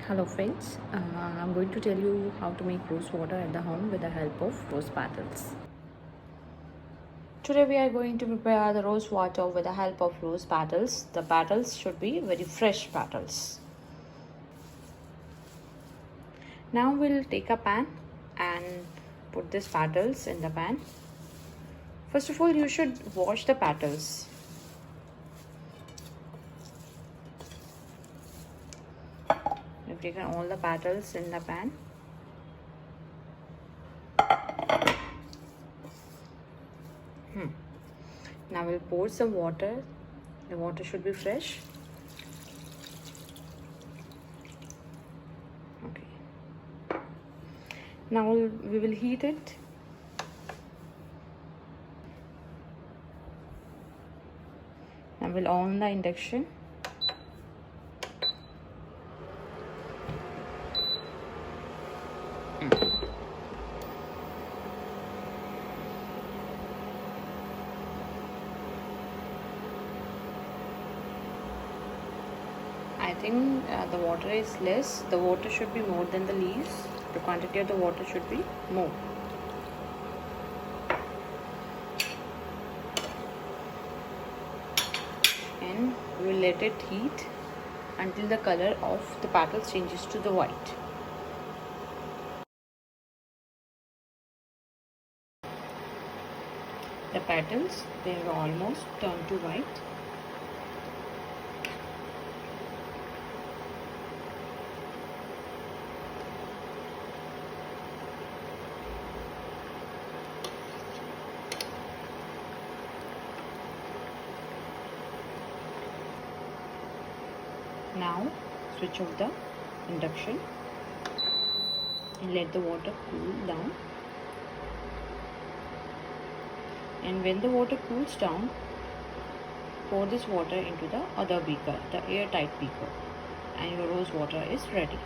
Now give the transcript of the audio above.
Hello friends, I'm going to tell you how to make rose water at the home with the help of rose petals. Today we are going to prepare the rose water with the help of rose petals. The petals should be very fresh petals. Now we'll take a pan and put these petals in the pan. First of all, you should wash the petals. We've taken all the petals in the pan. Now we'll pour some water. The water should be fresh. Okay. Now we will heat it. Now we'll on the induction. I think the water is less. The water should be more than the leaves. The quantity of the water should be more. And we will let it heat until the color of the petals changes to the white. The petals, they have almost turned to white. Now switch off the induction and let the water cool down. And when the water cools down, pour this water into the other beaker, the airtight beaker, and your rose water is ready.